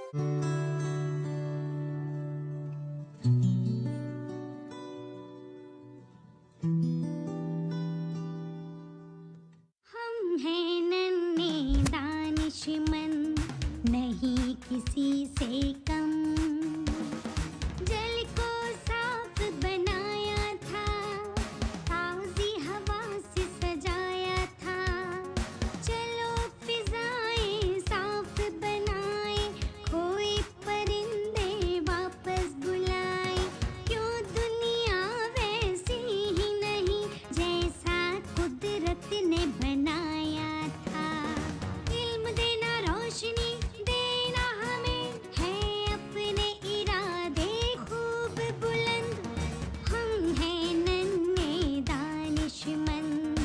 हम हैं नन्हे दानिशमंद, नहीं किसी से कम। जल को साफ बनाया था, ताज़ी हवा से सजाया था। चलो फिजाएं साफ बनाए, खोए परिंदे वापस बुलाए। क्यों दुनिया वैसी ही नहीं जैसा कुदरत ने बनाया था। इल्म देना, रोशनी देना हमें, है अपने इरादे खूब बुलंद। हम हैं नन्हे दानिशमंद,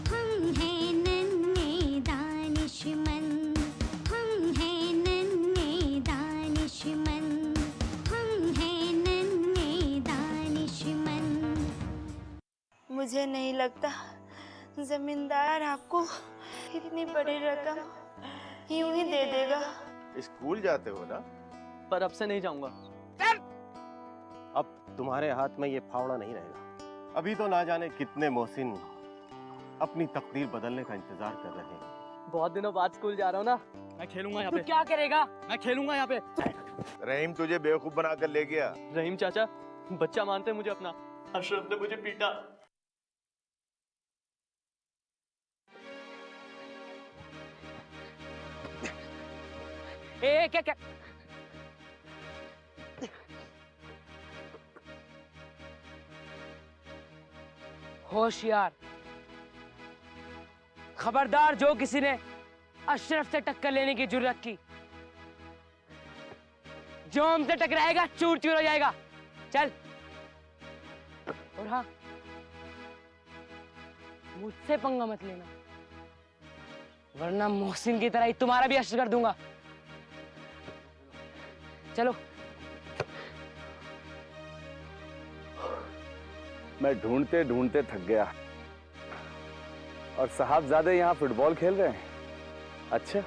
हम हैं नन्हे दानिशमंद, हम हैं नन्हे दानिशमंद, हम हैं नन्हे दानिशमंद। मुझे नहीं लगता जमींदार आपको इतनी बड़ी रकम यूं ही दे देगा। स्कूल जाते हो ना? पर अब से नहीं जाऊंगा। अब तुम्हारे हाथ में ये फावड़ा नहीं रहेगा। अभी तो ना जाने कितने मोहसिन अपनी तकदीर बदलने का इंतजार कर रहे हैं। बहुत दिनों बाद स्कूल जा रहा हूँ ना, मैं खेलूंगा यहाँ पे। क्या करेगा? मैं खेलूंगा यहाँ पे। रहीम तुझे बेवकूफ बनाकर ले गया। रहीम चाचा बच्चा मानते मुझे अपना। अशरफ ने मुझे पीटा। ए क्या क्या होशियार, खबरदार जो किसी ने अशरफ से टक्कर लेने की जुर्रत की, जो हमसे टकराएगा चूर चूर हो जाएगा। चल। और हाँ, मुझसे पंगा मत लेना, वरना मोहसिन की तरह ही तुम्हारा भी अशर कर दूंगा। चलो। मैं ढूंढते ढूंढते थक गया और साहबजादे यहाँ फुटबॉल खेल रहे हैं। अच्छा,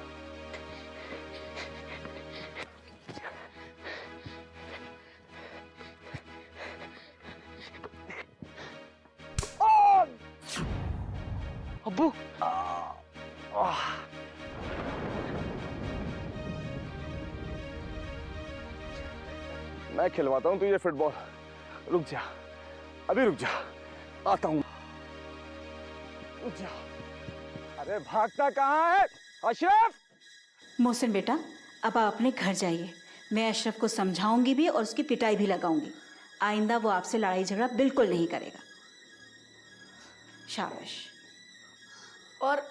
अब्बू। मैं खिलवाता हूँ तुझे फुटबॉल। रुक जा, अभी रुक जा, आता हूँ। रुक जा। अरे भागता कहाँ है अशरफ? मोहसिन बेटा, अब आप अपने घर जाइए। मैं अशरफ को समझाऊंगी भी और उसकी पिटाई भी लगाऊंगी। आइंदा वो आपसे लड़ाई झगड़ा बिल्कुल नहीं करेगा। शाबाश। और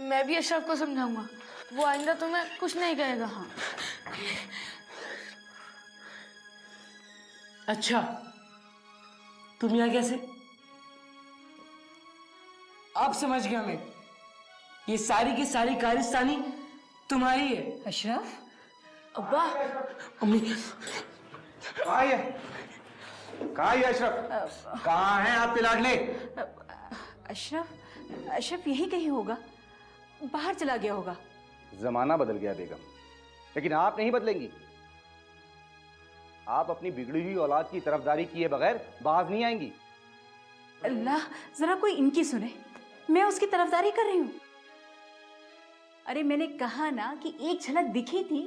मैं भी अशरफ को समझाऊंगा, वो आइंदा तुम्हें कुछ नहीं कहेगा। हाँ। अच्छा, तुम यहाँ कैसे? अब समझ गया मैं, ये सारी की सारी कारस्तानी तुम्हारी है। अशरफ, अब्बा। अम्मी। कहाँ है? कहाँ है अशरफ? कहाँ है आपके लाडले? अशरफ यही कहीं होगा, बाहर चला गया होगा। जमाना बदल गया बेगम, लेकिन आप नहीं बदलेंगी। आप अपनी बिगड़ी हुई औलाद की तरफदारी किए बगैर बाज नहीं आएंगी। अल्लाह, जरा कोई इनकी सुने। मैं उसकी तरफदारी कर रही हूँ? अरे मैंने कहा ना कि एक झलक दिखी थी,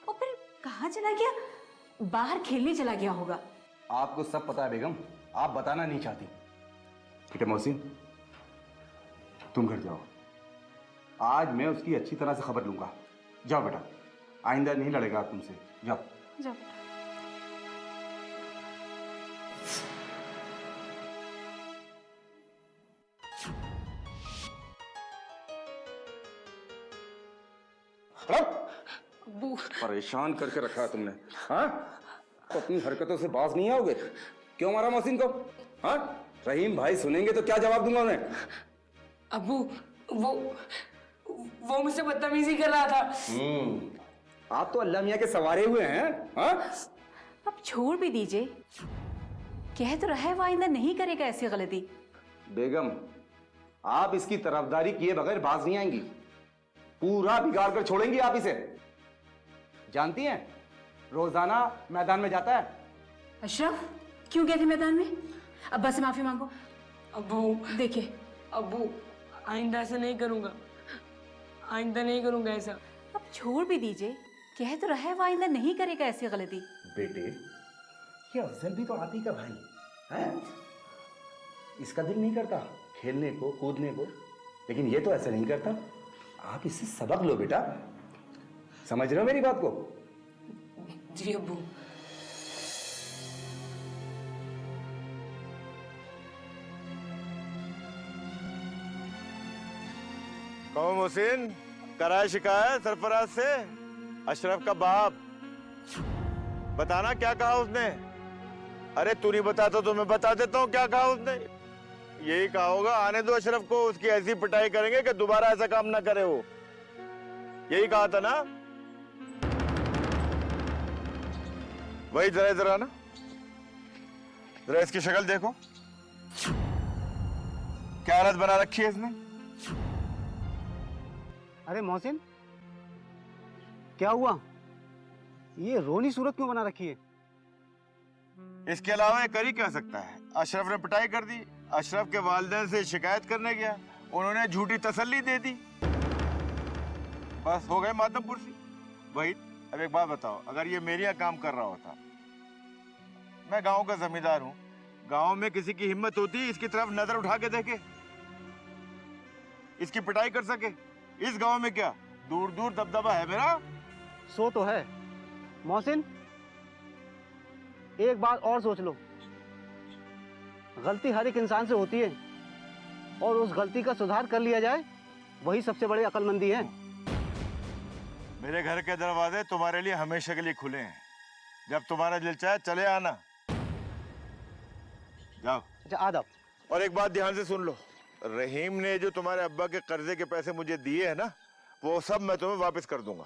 और फिर कहाँ चला गया? बाहर खेलने चला गया होगा। आपको सब पता है बेगम, आप बताना नहीं चाहती। ठीक है मोहसिन, तुम घर जाओ। आज मैं उसकी अच्छी तरह से खबर लूंगा। जाओ बेटा, आइंदा नहीं लड़ेगा तुमसे। जाओ जाओ। परेशान करके रखा है तुमने। हाँ, तो अपनी हरकतों से बाज नहीं आओगे? क्यों मारा मोहसिन को? हाँ, रहीम भाई सुनेंगे तो क्या जवाब दूंगा उन्हें? अब्बू, वो मुझसे बदतमीजी कर रहा था। आप तो अल्लाह मियाँ के सवारे हुए हैं। हाँ, अब छोड़ भी दीजिए, कह तो रहा है वो आइंदा नहीं करेगा ऐसी गलती। बेगम, आप इसकी तरफदारी किए बगैर बाज नहीं आएंगी। पूरा बिगाड़ कर छोड़ेंगी आप इसे। जानती हैं, रोजाना मैदान में जाता है। अशरफ क्यों गए थे मैदान में? अब्बा से माफी मांगो। अबू देखिए अबू आइंदा ऐसा नहीं करूँगा, आइंदा नहीं करूँगा ऐसा। अब छोड़ भी दीजिए, कह तो रहा है वो आइंदा नहीं करेगा ऐसी गलती। बेटे, ये अफजल भी तो आप ही का भाई है। इसका दिल नहीं करता खेलने को, कूदने को, लेकिन ये तो ऐसा नहीं करता। आप इससे सबक लो बेटा, समझ रहे हो मेरी बात को? जी अबू। कहो मोहसिन, कराए शिकायत सरफराज से? अशरफ का बाप, बताना क्या कहा उसने? अरे तू नहीं बताता तो मैं बता देता हूँ क्या कहा उसने। यही कहा होगा, आने दो अशरफ को, उसकी ऐसी पिटाई करेंगे कि दोबारा ऐसा काम ना करे वो। यही कहा था ना? वही जरा ना, जरा इसकी शक्ल देखो, क्या हालत बना रखी है इसने। अरे मोहसिन, क्या हुआ? ये रोनी सूरत क्यों बना रखी है? इसके अलावा ये कर ही क्या सकता है? अशरफ ने पिटाई कर दी, अशरफ के वालिदैन से शिकायत करने गया, उन्होंने झूठी तसल्ली दे दी, बस हो गए मातम पुरसी। वही, अब एक बात बताओ, अगर ये मेरे यहाँ काम कर रहा होता, मैं गांव का जमींदार हूँ, गांव में किसी की हिम्मत होती इसकी तरफ नजर उठा के देखे, इसकी पिटाई कर सके? इस गांव में क्या दूर दूर दबदबा है मेरा। सो तो है मोहसिन, एक बात और सोच लो, गलती हर एक इंसान से होती है और उस गलती का सुधार कर लिया जाए, वही सबसे बड़ी अक्लमंदी है। मेरे घर के दरवाजे तुम्हारे लिए हमेशा के लिए खुले हैं, जब तुम्हारा दिल चाहे चले आना। जाओ। अच्छा आ जाओ। और एक बात ध्यान से सुन लो, रहीम ने जो तुम्हारे अब्बा के कर्जे के पैसे मुझे दिए हैं ना, वो सब मैं तुम्हें वापस कर दूंगा,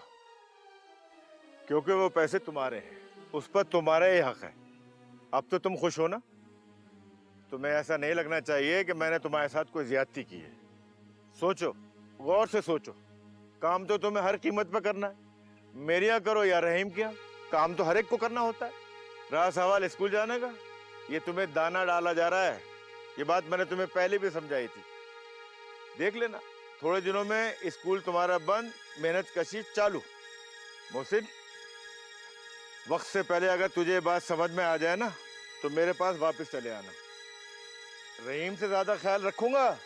क्योंकि वो पैसे तुम्हारे हैं, उस पर तुम्हारा ही हक है। अब तो तुम खुश हो ना? तुम्हें ऐसा नहीं लगना चाहिए कि मैंने तुम्हारे साथ कोई ज्यादती की है। सोचो, गौर से सोचो, काम तो तुम्हें हर कीमत पर करना है, मेरे यहाँ करो या रहीम के यहाँ, काम तो हर एक को करना होता है। रहा सवाल स्कूल जाने का, ये तुम्हें दाना डाला जा रहा है, ये बात मैंने तुम्हें पहले भी समझाई थी। देख लेना, थोड़े दिनों में स्कूल तुम्हारा बंद, मेहनत कशी चालू। मोहसिन, वक्त से पहले अगर तुझे ये बात समझ में आ जाए ना, तो मेरे पास वापस चले आना। रहीम से ज्यादा ख्याल रखूंगा।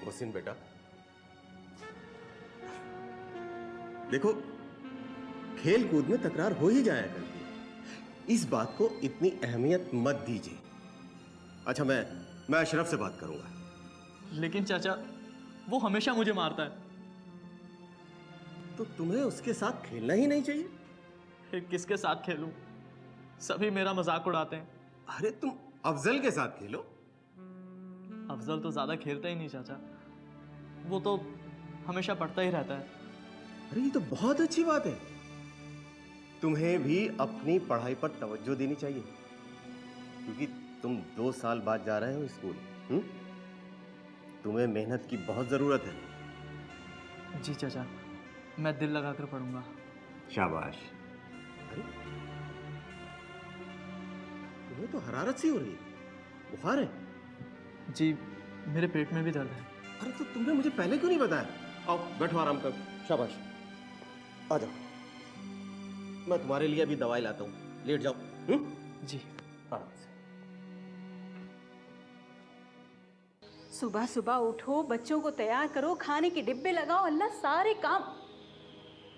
मोहसिन बेटा, देखो, खेल कूद में तकरार हो ही जाया करती है, इस बात को इतनी अहमियत मत दीजिए। अच्छा, मैं अशरफ से बात करूंगा। लेकिन चाचा, वो हमेशा मुझे मारता है। तो तुम्हें उसके साथ खेलना ही नहीं चाहिए। फिर किसके साथ खेलूं? सभी मेरा मजाक उड़ाते हैं। अरे तुम अफजल के साथ खेलो। अफजल तो ज्यादा खेलता ही नहीं चाचा, वो तो हमेशा पढ़ता ही रहता है। अरे ये तो बहुत अच्छी बात है, तुम्हें भी अपनी पढ़ाई पर तवज्जो देनी चाहिए, क्योंकि तुम 2 साल बाद जा रहे हो स्कूल। तुम्हें मेहनत की बहुत जरूरत है। जी चाचा, मैं दिल लगाकर पढ़ूंगा। शाबाश। अरे तुम्हें तो हरारत सी हो रही है, बुखार है? जी, मेरे पेट में भी दर्द है। अरे तो तुमने मुझे पहले क्यों नहीं बताया? आओ बैठो, आराम करो। शाबाश, आ जाओ, मैं तुम्हारे लिए अभी दवाई लाता हूँ, लेट जाओ। जी। आराम से। सुबह सुबह उठो, बच्चों को तैयार करो, खाने के डिब्बे लगाओ, अल्लाह सारे काम।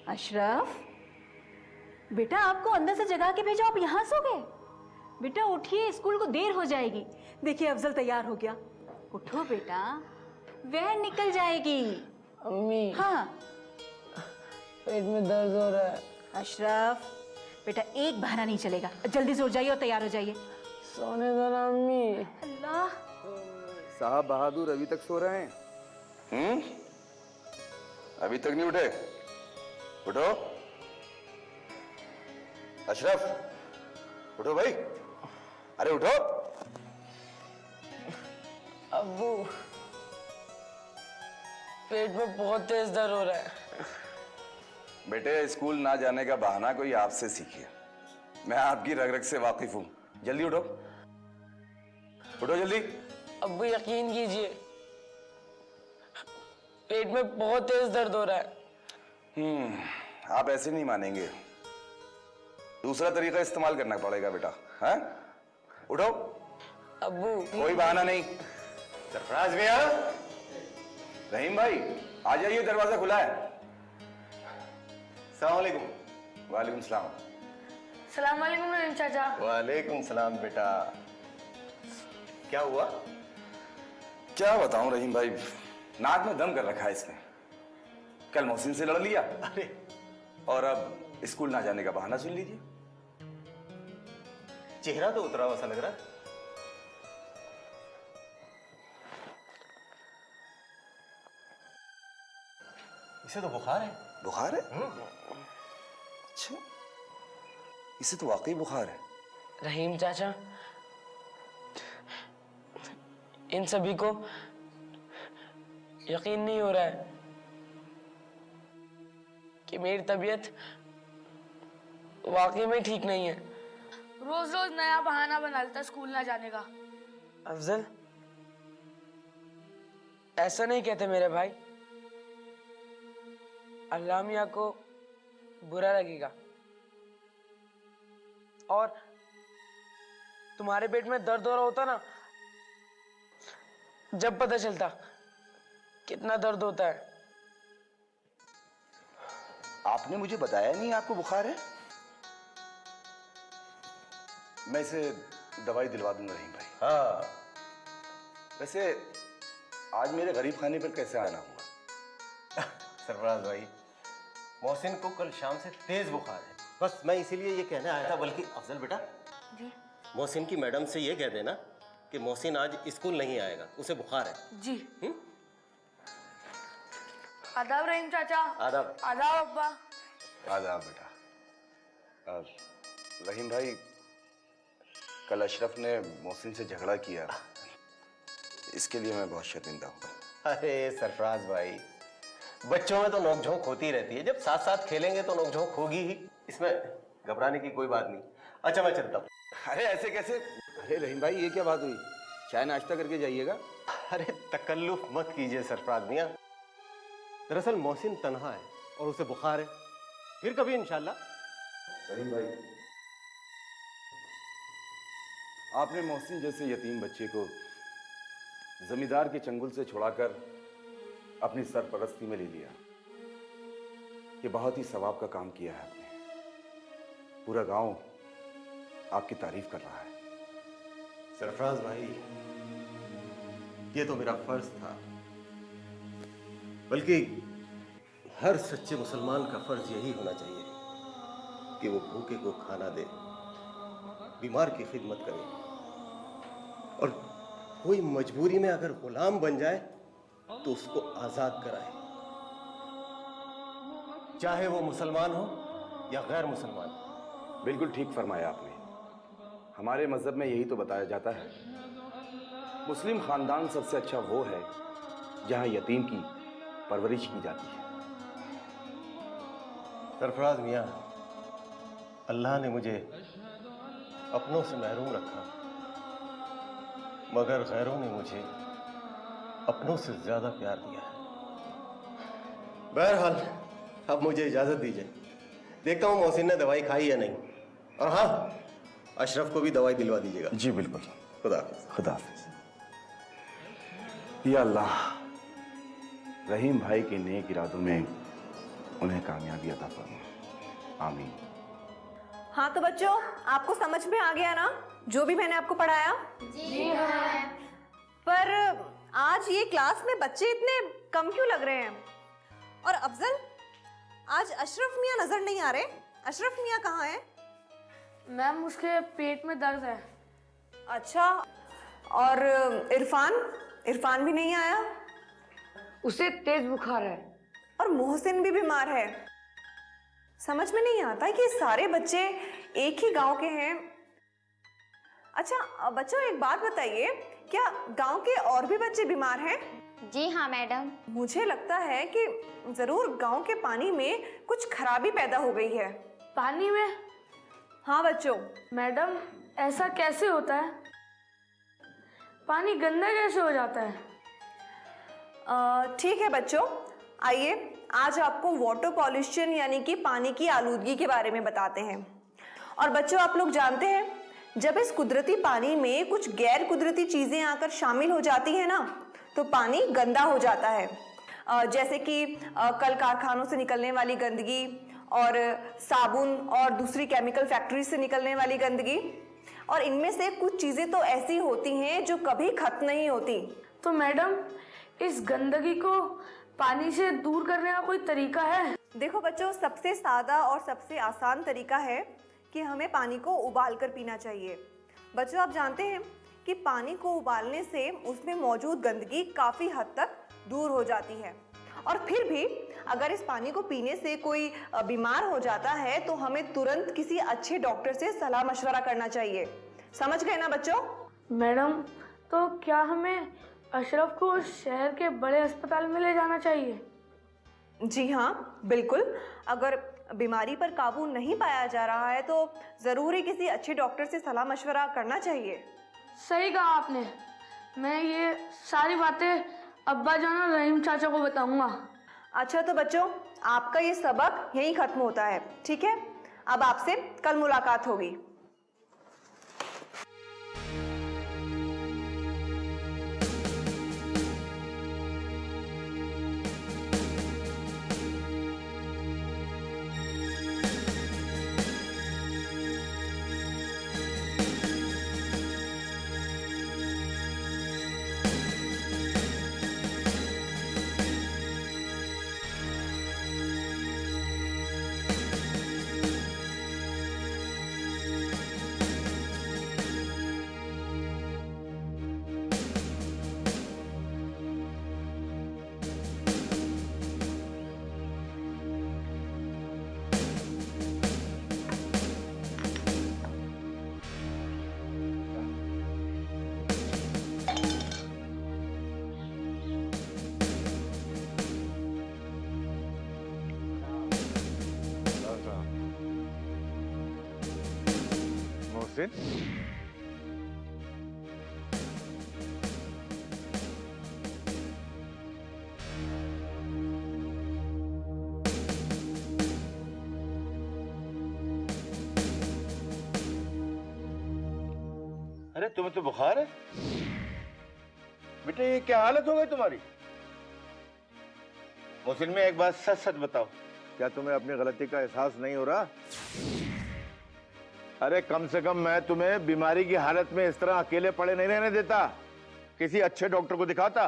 अशरफ बेटा, आपको अंदर से जगा के भेजो, आप यहाँ सो गए? बेटा उठिए, स्कूल को देर हो जाएगी। देखिए अफजल तैयार हो गया, उठो बेटा, वैन निकल जाएगी। अम्मी, हाँ पेट में दर्द हो रहा है। अशरफ बेटा, एक बहाना नहीं चलेगा, जल्दी से उठ जाइए और तैयार हो जाइए। सोने दो ना अम्मी। अल्लाह साहब बहादुर अभी तक सो रहे हैं? अभी तक नहीं उठे? उठो अशरफ, उठो भाई, अरे उठो। अब्बू, पेट में बहुत तेज दर्द हो रहा है। बेटे, स्कूल ना जाने का बहाना कोई आपसे सीखिए। मैं आपकी रग रग से वाकिफ हूं। जल्दी उठो, उठो जल्दी। अब्बू यकीन कीजिए, पेट में बहुत तेज दर्द हो रहा है। आप ऐसे नहीं मानेंगे, दूसरा तरीका इस्तेमाल करना पड़ेगा बेटा। हैं? उठो। अब्बू कोई बहाना नहीं। सरफराज भैया, रहीम भाई आ जाइए, दरवाजा खुला है। अस्सलाम वालेकुम। वालेकुम सलाम। सलाम वालेकुम रहीम चाचा। वालेकुम सलाम बेटा। क्या हुआ? क्या बताऊं रहीम भाई, नाक में दम कर रखा है इसने। कल मोहसिन से लड़ लिया, अरे और अब स्कूल ना जाने का बहाना सुन लीजिए। चेहरा तो उतरा हुआ सा लग रहा है। इसे तो बुखार है। बुखार है? अच्छा, इसे तो वाकई बुखार है। रहीम चाचा, इन सभी को यकीन नहीं हो रहा है कि मेरी तबीयत वाकई में ठीक नहीं है। रोज रोज नया बहाना बना लेता स्कूल ना जाने का। अफजल, ऐसा नहीं कहते मेरे भाई, अल्लाह मियां को बुरा लगेगा। और तुम्हारे पेट में दर्द हो रहा होता ना, जब पता चलता कितना दर्द होता है। आपने मुझे बताया नहीं आपको बुखार है। मैं इसे दवाई दिलवा दूंगा रहीम भाई। हाँ, वैसे आज मेरे गरीब खाने पर कैसे आना हुआ? सरफराज भाई, मोहसिन को कल शाम से तेज बुखार है। बस मैं इसीलिए ये कहने आया था। बल्कि अफजल बेटा जी मोहसिन की मैडम से ये कह देना कि मोहसिन आज स्कूल नहीं आएगा, उसे बुखार है। जी। आदाब रहीम चाचा। आदाब। आदाब अब्बा। आदाब बेटा। रहीम भाई, कल अशरफ ने मोहसिन से झगड़ा किया, इसके लिए मैं बहुत शर्मिंदा हूँ। अरे सरफराज भाई, बच्चों में तो नोकझोंक होती रहती है। जब साथ साथ खेलेंगे तो नोकझोंक होगी ही, इसमें घबराने की कोई बात नहीं। अच्छा मैं चलता हूँ। अरे ऐसे कैसे? अरे रहीम भाई, ये क्या बात हुई? चाय नाश्ता करके जाइएगा। अरे तकल्लुफ मत कीजिए सरफराज मियां। दरअसल मोहसिन तन्हा है और उसे बुखार है। फिर कभी इंशाल्लाह। रहीम भाई, आपने मोहसिन जैसे यतीम बच्चे को जमींदार के चंगुल से छुड़ाकर अपनी सरपरस्ती में ले लिया। ये बहुत ही सवाब का काम किया है आपने। पूरा गांव आपकी तारीफ कर रहा है। सरफराज भाई, ये तो मेरा फर्ज था, बल्कि हर सच्चे मुसलमान का फर्ज यही होना चाहिए कि वो भूखे को खाना दे, बीमार की खिदमत करे, और कोई मजबूरी में अगर गुलाम बन जाए तो उसको आजाद कराए, चाहे वो मुसलमान हो या गैर मुसलमान। बिल्कुल ठीक फरमाया आपने। हमारे मजहब में यही तो बताया जाता है, मुस्लिम खानदान सबसे अच्छा वो है जहां यतीम की परवरिश की जाती है। सरफराज मियां, अल्लाह ने मुझे अपनों से महरूम रखा, मगर गैरों ने मुझे अपनों से ज्यादा प्यार दिया है। बहरहाल अब मुझे इजाजत दीजिए, देखता हूँ मोहसिन ने दवाई खाई या नहीं। और हाँ, अशरफ को भी दवाई दिलवा दीजिएगा। जी बिल्कुल। खुदा हाफिज। खुदा हाफिज। या अल्लाह, रहीम भाई के नेक इरादों में उन्हें कामयाबी अता फरमा। आमीन। हाँ तो बच्चों, आपको समझ में आ गया ना जो भी मैंने आपको पढ़ाया? जी पर आज ये क्लास में बच्चे इतने कम क्यों लग रहे हैं? और अफजल, आज अशरफ मियां नजर नहीं आ रहे। अशरफ मियां कहाँ हैं? मैम, उसके पेट में दर्द है। अच्छा, और इरफान? इरफान भी नहीं आया उसे तेज बुखार है। और मोहसिन भी बीमार है। समझ में नहीं आता कि सारे बच्चे एक ही गांव के हैं। अच्छा बच्चों, एक बात बताइए, क्या गांव के और भी बच्चे बीमार हैं? जी हाँ मैडम। मुझे लगता है कि जरूर गांव के पानी में कुछ खराबी पैदा हो गई है। पानी में? हाँ बच्चों। मैडम, ऐसा कैसे होता है? पानी गंदा कैसे हो जाता है? ठीक है बच्चों, आइए आज आपको वाटर पॉल्यूशन यानी कि पानी की आलूदगी के बारे में बताते हैं। और बच्चों, आप लोग जानते हैं, जब इस कुदरती पानी में कुछ गैर कुदरती चीजें आकर शामिल हो जाती हैं ना, तो पानी गंदा हो जाता है। जैसे कि कल कारखानों से निकलने वाली गंदगी और साबुन और दूसरी केमिकल फैक्ट्री से निकलने वाली गंदगी। और इनमें से कुछ चीजें तो ऐसी होती हैं जो कभी खत्म नहीं होती। तो मैडम, इस गंदगी को पानी से दूर करने का कोई तरीका है? देखो बच्चों, सबसे सादा और सबसे आसान तरीका है कि हमें पानी को उबाल कर पीना चाहिए। बच्चों, आप जानते हैं कि पानी को उबालने से उसमें मौजूद गंदगी काफ़ी हद तक दूर हो जाती है। और फिर भी अगर इस पानी को पीने से कोई बीमार हो जाता है तो हमें तुरंत किसी अच्छे डॉक्टर से सलाह मशवरा करना चाहिए। समझ गए ना बच्चों? मैडम, तो क्या हमें अशरफ को शहर के बड़े अस्पताल में ले जाना चाहिए? जी हाँ, बिल्कुल। अगर बीमारी पर काबू नहीं पाया जा रहा है तो ज़रूर ही किसी अच्छे डॉक्टर से सलाह मशवरा करना चाहिए। सही कहा आपने। मैं ये सारी बातें अब्बा जान और रहीम चाचा को बताऊंगा। अच्छा तो बच्चों, आपका ये सबक यहीं ख़त्म होता है, ठीक है? अब आपसे कल मुलाकात होगी। मोहसिन, अरे तुम्हें तो बुखार है बेटा, ये क्या हालत हो गई तुम्हारी? मोहसिन में एक बात सच सच बताओ, क्या तुम्हें अपनी गलती का एहसास नहीं हो रहा? अरे कम से कम मैं तुम्हें बीमारी की हालत में इस तरह अकेले पड़े नहीं रहने देता, किसी अच्छे डॉक्टर को दिखाता।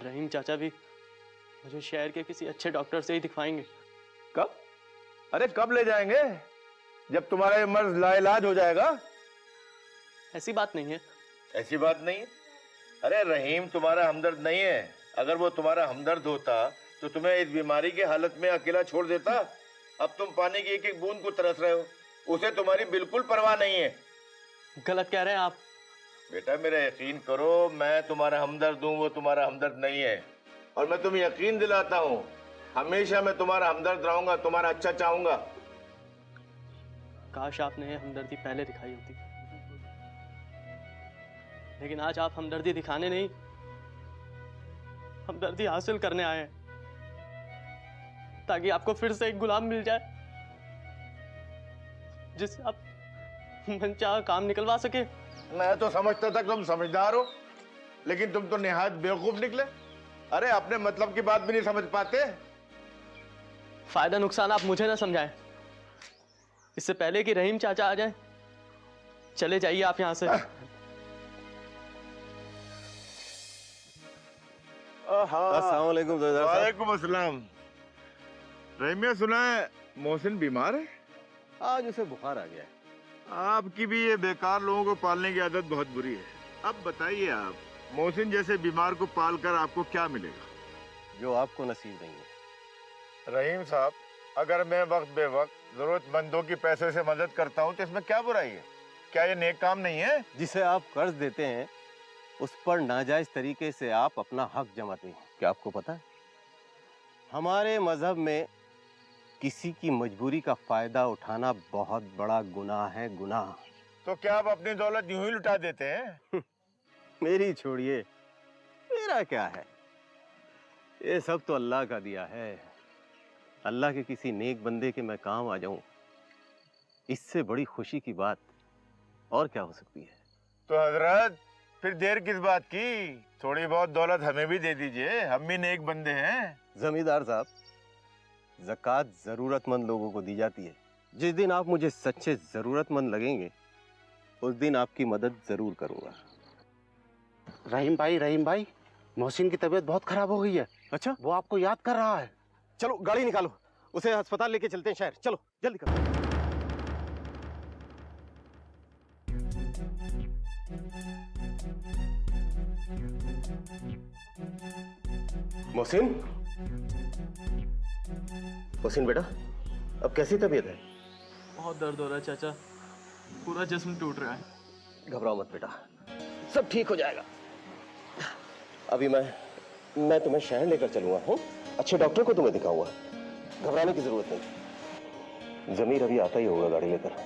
रहीम चाचा भी मुझे शहर के किसी अच्छे डॉक्टर से ही दिखवाएंगे। कब? अरे कब ले जाएंगे? जब तुम्हारा ये मर्ज लाइलाज हो जाएगा। ऐसी बात नहीं है। ऐसी बात नहीं है? अरे रहीम तुम्हारा हमदर्द नहीं है। अगर वो तुम्हारा हमदर्द होता तो तुम्हें इस बीमारी की हालत में अकेला छोड़ देता। अब तुम पानी की एक एक बूंद को तरस रहे हो, उसे तुम्हारी बिल्कुल परवाह नहीं है। गलत कह रहे हैं आप। बेटा मेरा यकीन करो, मैं तुम्हारा हमदर्द हूँ, वो तुम्हारा हमदर्द नहीं है। और मैं तुम्हें यकीन दिलाता हूँ, हमेशा मैं तुम्हारा हमदर्द रहूंगा, तुम्हारा अच्छा चाहूंगा। काश आपने ये हमदर्दी पहले दिखाई होती, लेकिन आज आप हमदर्दी दिखाने नहीं, हमदर्दी हासिल करने आए हैं, ताकि आपको फिर से एक गुलाम मिल जाए जिससे आप मनचाहा काम निकलवा सके। मैं तो समझता था तुम समझदार हो, लेकिन तुम तो निहायत बेवकूफ निकले। अरे अपने मतलब की बात भी नहीं समझ पाते। फायदा नुकसान आप मुझे ना समझाएं, इससे पहले कि रहीम चाचा आ जाए। चले जाइए आप यहां से। अस्सलाम वालेकुम। वालेकुम अस्सलाम। रहीम, सुना है मोहसिन बीमार है? आज उसे बुखार आ गया है। आपकी भी ये बेकार लोगों को पालने की आदत बहुत बुरी है। अब बताइए आप, मोहसिन जैसे बीमार को पाल कर आपको क्या मिलेगा? जो आपको नसीब नहीं है। रहीम साहब, अगर मैं वक्त बे वक्त जरूरतमंदों की पैसे से मदद करता हूँ तो इसमें क्या बुराई है? क्या ये नेक काम नहीं है? जिसे आप कर्ज देते हैं उस पर नाजायज तरीके से आप अपना हक जमाते हैं। क्या आपको पता है, हमारे मजहब में किसी की मजबूरी का फायदा उठाना बहुत बड़ा गुनाह है, गुनाह। तो क्या आप अपनी दौलत यूं ही लुटा देते हैं? मेरी छोड़िए, मेरा क्या है, ये सब तो अल्लाह का दिया है। अल्लाह के किसी नेक बंदे के मैं काम आ जाऊं, इससे बड़ी खुशी की बात और क्या हो सकती है? तो हजरत, फिर देर किस बात की? थोड़ी बहुत दौलत हमें भी दे दीजिए, हम भी नेक बंदे हैं। जमींदार साहब, ज़कात जरूरतमंद लोगों को दी जाती है। जिस दिन आप मुझे सच्चे जरूरतमंद लगेंगे उस दिन आपकी मदद जरूर करूंगा। रहीम भाई, मोहसिन की तबीयत बहुत खराब हो गई है। अच्छा, वो आपको याद कर रहा है। चलो गाड़ी निकालो, उसे अस्पताल लेके चलते हैं शहर। चलो जल्दी करो। मोहसिन, मोहसिन बेटा, अब कैसी तबीयत है? बहुत दर्द हो रहा है चाचा, पूरा जिस्म टूट रहा है। घबराओ मत बेटा, सब ठीक हो जाएगा। अभी मैं तुम्हें शहर लेकर चलूंगा। हूँ, अच्छे डॉक्टर को तुम्हें दिखाऊंगा, घबराने की जरूरत नहीं। जमीर अभी आता ही होगा गाड़ी लेकर।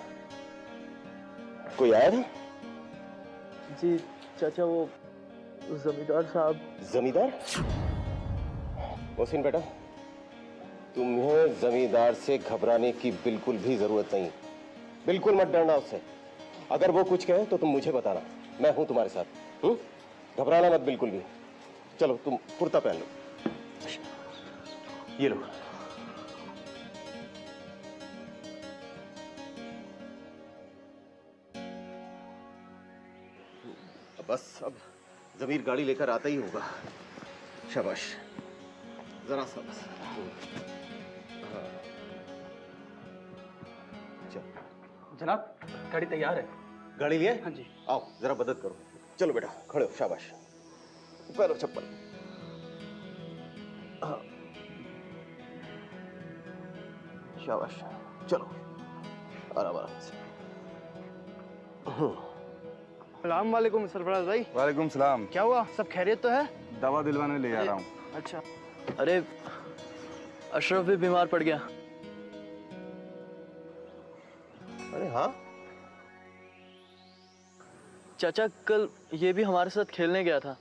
कोई आया था? जी चाचा, वो जमींदार साहब। जमींदार? मोहसिन बेटा, तुम्हें जमींदार से घबराने की बिल्कुल भी जरूरत नहीं। बिल्कुल मत डरना उससे। अगर वो कुछ कहे तो तुम मुझे बताना, मैं हूं तुम्हारे साथ। घबराना मत बिल्कुल भी। चलो तुम कुर्ता पहन लो, ये लो। बस अब जमीर गाड़ी लेकर आता ही होगा। शाबाश, जरा सा बस। हाँ। चल जनाब, गाड़ी तैयार है। गाड़ी लिए? हाँ जी। आओ जरा मदद करो। चलो बेटा, खड़े हो। शाबाश, पहलो चप्पल। हाँ। शाबाश, चलो आराम आराम से। सलाम वालेकुम सरफराज भाई। वालेकुम सलाम। क्या हुआ, सब खैरियत तो है? दवा दिलवाने ले जा रहा हूँ। अच्छा। अरे अशरफ भी बीमार पड़ गया। अरे हाँ चाचा, कल ये भी हमारे साथ खेलने गया था।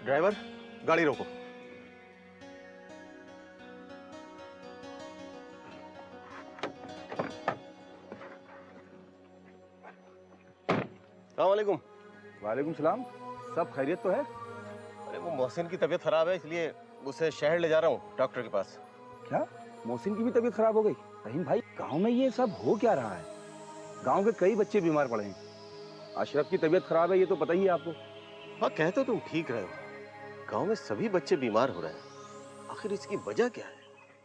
ड्राइवर, गाड़ी रोको। अस्सलाम वालेकुम। वालेकुम सलाम। सब खैरियत तो है? अरे वो मोहसिन की तबीयत खराब है, इसलिए उसे शहर ले जा रहा हूँ डॉक्टर के पास। क्या मोहसिन की भी तबीयत खराब हो गई? रहीम भाई, गांव में ये सब हो क्या रहा है? गांव के कई बच्चे बीमार पड़े हैं। अशरफ की तबीयत खराब है, ये तो पता ही है आपको। हाँ, कहते तो तुम ठीक रहे हो, गांव में सभी बच्चे बीमार हो रहे हैं। आखिर इसकी वजह क्या है?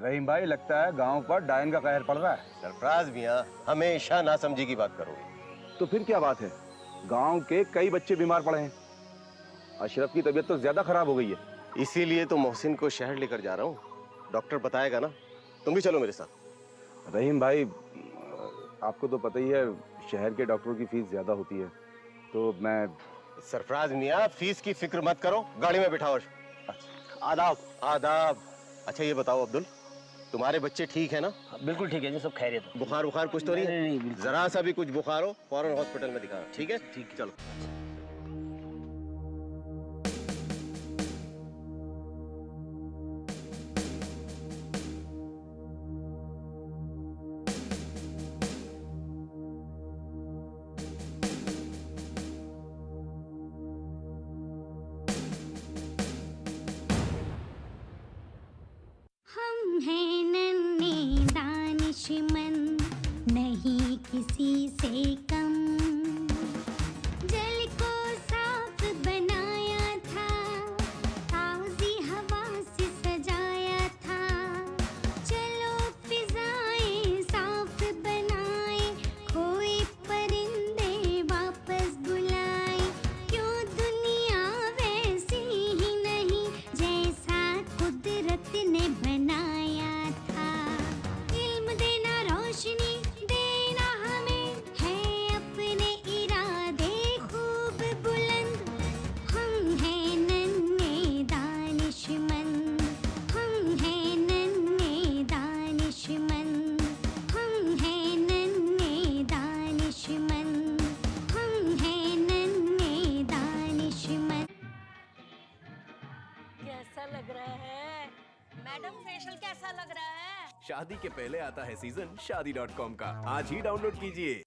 रहीम भाई, लगता है गांव पर डायन का कहर पड़ रहा है। सरफराज मियाँ, हमेशा नासमझी की बात करोगे। तो फिर क्या बात है? गांव के कई बच्चे बीमार पड़े हैं। अशरफ की तबीयत तो ज्यादा खराब हो गई है। इसीलिए तो मोहसिन को शहर लेकर जा रहा हूँ, डॉक्टर बताएगा ना। तुम भी चलो मेरे साथ। रहीम भाई, आपको तो पता ही है शहर के डॉक्टरों की फीस ज्यादा होती है, तो मैं। सरफराज मियाँ, फीस की फिक्र मत करो, गाड़ी में बिठाओ। आदाब। आदाब। अच्छा ये बताओ अब्दुल, तुम्हारे बच्चे ठीक है ना? बिल्कुल ठीक है जी, सब खैरियत है। बुखार बुखार कुछ तो नहीं है? नहीं, जरा सा भी कुछ बुखार हो फौरन हॉस्पिटल में दिखाना, ठीक है? ठीक, चलो। हम हैं नन्हे दानिशमंद, नहीं किसी से कम। जल लग रहा है। मैडम फेशियल कैसा लग रहा है? शादी के पहले आता है सीजन शादी.com का। आज ही डाउनलोड कीजिए।